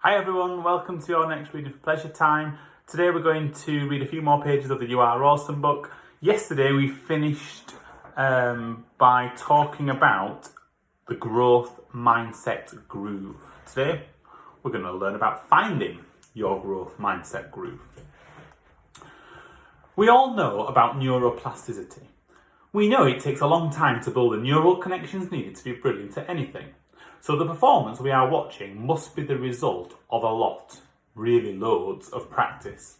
Hi everyone, welcome to your next Reading for Pleasure time. Today we're going to read a few more pages of the You Are Awesome book. Yesterday we finished by talking about the growth mindset groove. Today we're going to learn about finding your growth mindset groove. We all know about neuroplasticity. We know it takes a long time to build the neural connections needed to be brilliant at anything. So the performance we are watching must be the result of a lot, really loads, of practice.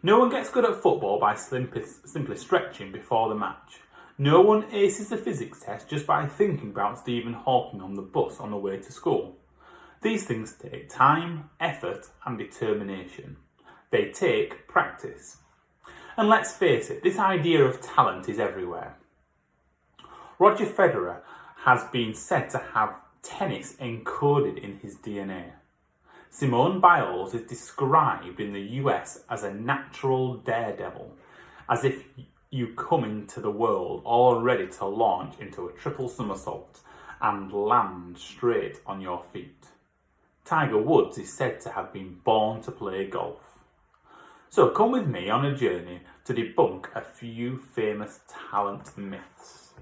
No one gets good at football by simply stretching before the match. No one aces the physics test just by thinking about Stephen Hawking on the bus on the way to school. These things take time, effort, and determination. They take practice. And let's face it, this idea of talent is everywhere. Roger Federer has been said to have tennis encoded in his DNA. Simone Biles is described in the US as a natural daredevil, as if you come into the world all ready to launch into a triple somersault and land straight on your feet. Tiger Woods is said to have been born to play golf. So come with me on a journey to debunk a few famous talent myths.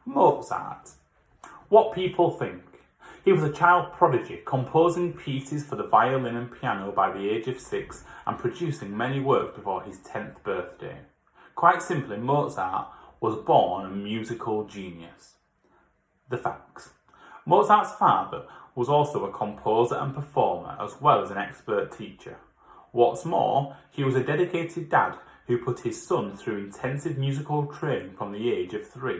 Mozart. What people think. He was a child prodigy, composing pieces for the violin and piano by the age of 6 and producing many works before his 10th birthday. Quite simply, Mozart was born a musical genius. The facts. Mozart's father was also a composer and performer, as well as an expert teacher. What's more, he was a dedicated dad who put his son through intensive musical training from the age of 3.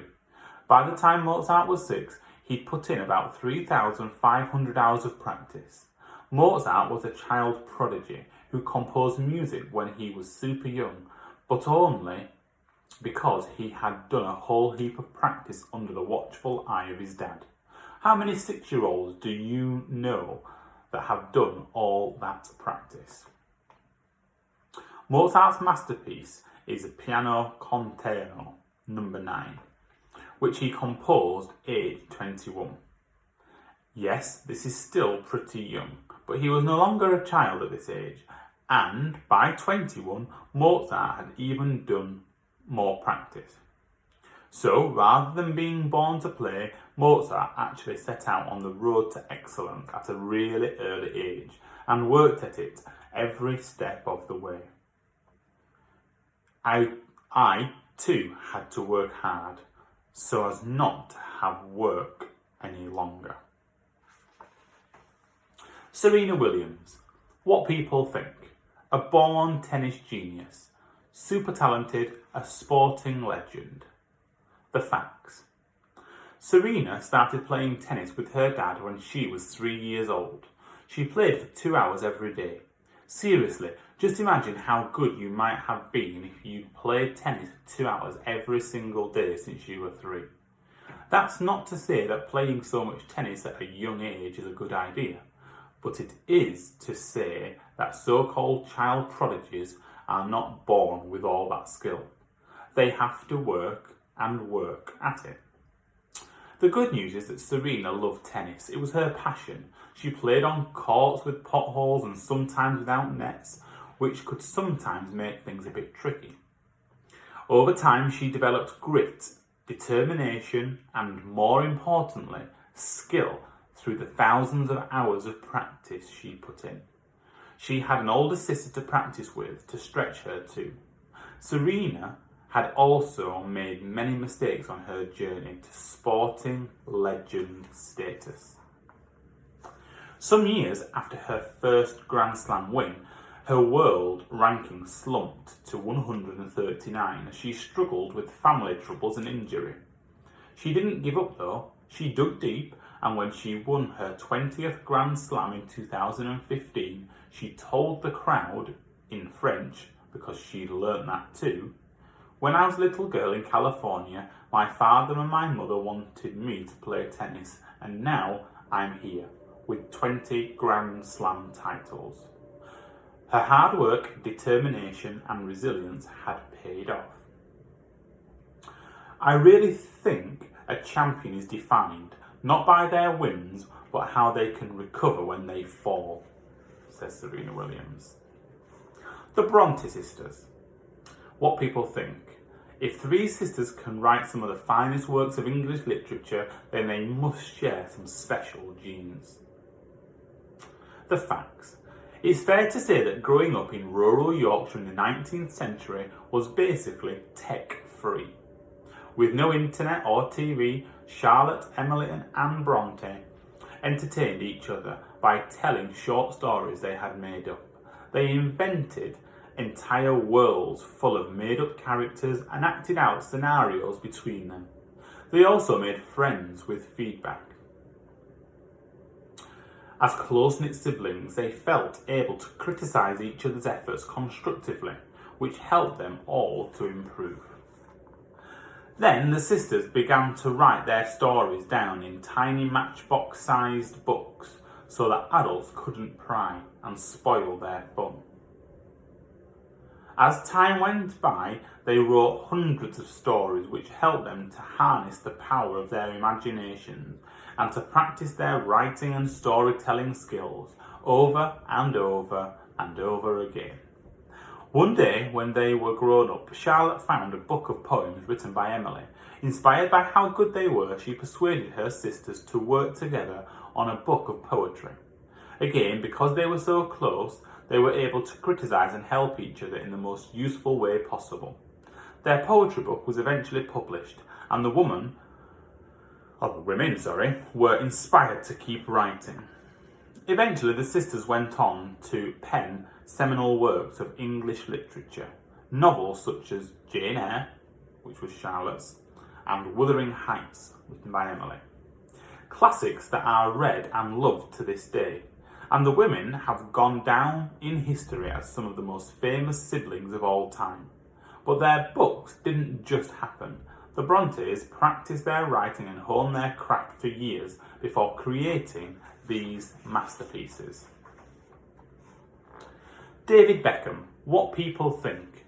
By the time Mozart was 6, he'd put in about 3,500 hours of practice. Mozart was a child prodigy who composed music when he was super young, but only because he had done a whole heap of practice under the watchful eye of his dad. How many 6-year-olds do you know that have done all that practice? Mozart's masterpiece is a Piano Concerto No. 9. Which he composed aged 21. Yes, this is still pretty young, but he was no longer a child at this age, and by 21, Mozart had even done more practice. So, rather than being born to play, Mozart actually set out on the road to excellence at a really early age, and worked at it every step of the way. I too had to work hard, so as not to have work any longer. Serena Williams. What people think. A born tennis genius. Super talented, a sporting legend. The facts. Serena started playing tennis with her dad when she was 3 years old. She played for 2 hours every day. Seriously, just imagine how good you might have been if you'd played tennis for 2 hours every single day since you were 3. That's not to say that playing so much tennis at a young age is a good idea, but it is to say that so-called child prodigies are not born with all that skill. They have to work and work at it. The good news is that Serena loved tennis. It was her passion. She played on courts with potholes and sometimes without nets, which could sometimes make things a bit tricky. Over time, she developed grit, determination, and more importantly, skill through the thousands of hours of practice she put in. She had an older sister to practice with to stretch her too. Serena had also made many mistakes on her journey to sporting legend status. Some years after her first Grand Slam win, her world ranking slumped to 139 as she struggled with family troubles and injury. She didn't give up though. She dug deep, and when she won her 20th Grand Slam in 2015, she told the crowd in French, because she'd learnt that too, "When I was a little girl in California, my father and my mother wanted me to play tennis, and now I'm here with 20 Grand Slam titles." Her hard work, determination and resilience had paid off. I really think a champion is defined not by their wins, but but how they can recover when they fall, says Serena Williams. The Bronte sisters. What people think. If three sisters can write some of the finest works of English literature, then they must share some special genes. The facts. It's fair to say that growing up in rural Yorkshire in the 19th century was basically tech-free. With no internet or TV, Charlotte, Emily and Anne Bronte entertained each other by telling short stories they had made up. They invented entire worlds full of made-up characters and acted out scenarios between them. They also made friends with feedback. As close-knit siblings, they felt able to criticise each other's efforts constructively, which helped them all to improve. Then the sisters began to write their stories down in tiny matchbox-sized books so that adults couldn't pry and spoil their fun. As time went by, they wrote hundreds of stories which helped them to harness the power of their imaginations and to practice their writing and storytelling skills over and over and over again. One day, when they were grown up, Charlotte found a book of poems written by Emily. Inspired by how good they were, she persuaded her sisters to work together on a book of poetry. Again, because they were so close, they were able to criticise and help each other in the most useful way possible. Their poetry book was eventually published, and the women were inspired to keep writing. Eventually, the sisters went on to pen seminal works of English literature, novels such as Jane Eyre, which was Charlotte's, and Wuthering Heights, written by Emily. Classics that are read and loved to this day. And the women have gone down in history as some of the most famous siblings of all time. But their books didn't just happen. The Brontes practiced their writing and honed their craft for years before creating these masterpieces. David Beckham, what people think.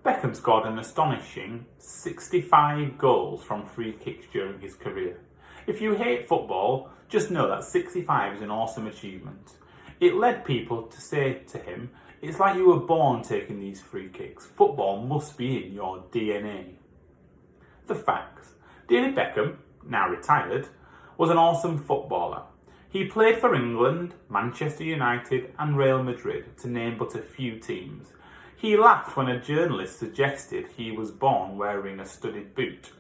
Beckham scored an astonishing 65 goals from free kicks during his career. If you hate football, just know that 65 is an awesome achievement. It led people to say to him, "It's like you were born taking these free kicks. Football must be in your DNA." The facts. David Beckham, now retired, was an awesome footballer. He played for England, Manchester United and Real Madrid, to name but a few teams. He laughed when a journalist suggested he was born wearing a studded boot.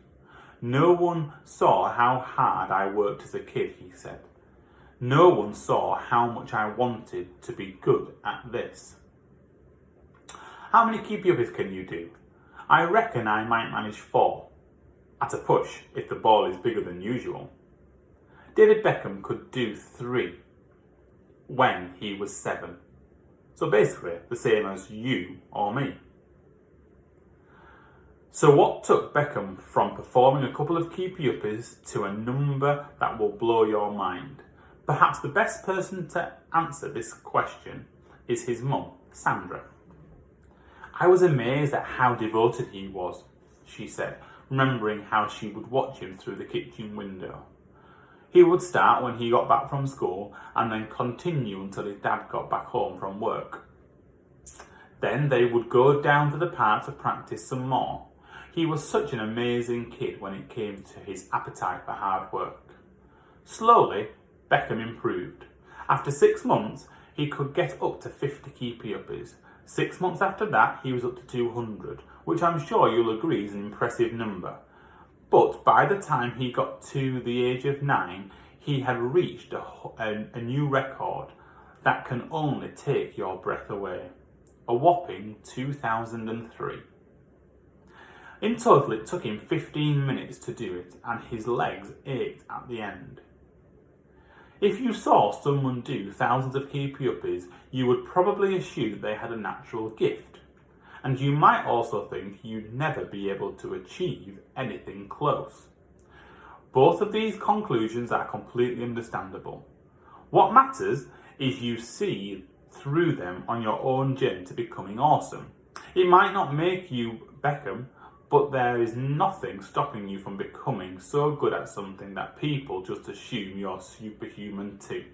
"No one saw how hard I worked as a kid," he said. "No one saw how much I wanted to be good at this." How many keepy-uppies can you do? I reckon I might manage 4. At a push, if the ball is bigger than usual. David Beckham could do 3 when he was 7. So basically, the same as you or me. So what took Beckham from performing a couple of keepy-uppies to a number that will blow your mind? Perhaps the best person to answer this question is his mum, Sandra. "I was amazed at how devoted he was," she said, remembering how she would watch him through the kitchen window. He would start when he got back from school and then continue until his dad got back home from work. Then they would go down to the park to practice some more. He was such an amazing kid when it came to his appetite for hard work. Slowly, Beckham improved. After 6 months, he could get up to 50 keepy-uppies. 6 months after that, he was up to 200, which I'm sure you'll agree is an impressive number. But by the time he got to the age of 9, he had reached a new record that can only take your breath away. A whopping 2003. In total, it took him 15 minutes to do it, and his legs ached at the end. If you saw someone do thousands of keepy-uppies, you would probably assume they had a natural gift. And you might also think you'd never be able to achieve anything close. Both of these conclusions are completely understandable. What matters is you see through them on your own journey to becoming awesome. It might not make you Beckham, but there is nothing stopping you from becoming so good at something that people just assume you're superhuman too.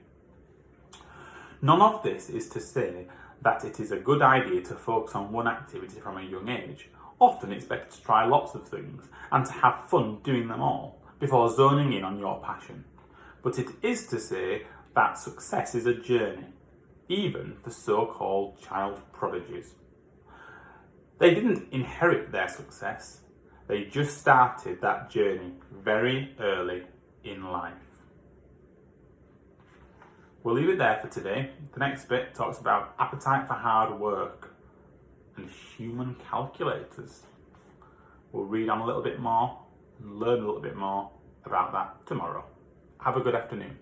None of this is to say that it is a good idea to focus on one activity from a young age. Often it's better to try lots of things and to have fun doing them all before zoning in on your passion. But it is to say that success is a journey, even for so-called child prodigies. They didn't inherit their success, they just started that journey very early in life. We'll leave it there for today. The next bit talks about appetite for hard work and human calculators. We'll read on a little bit more and learn a little bit more about that tomorrow. Have a good afternoon.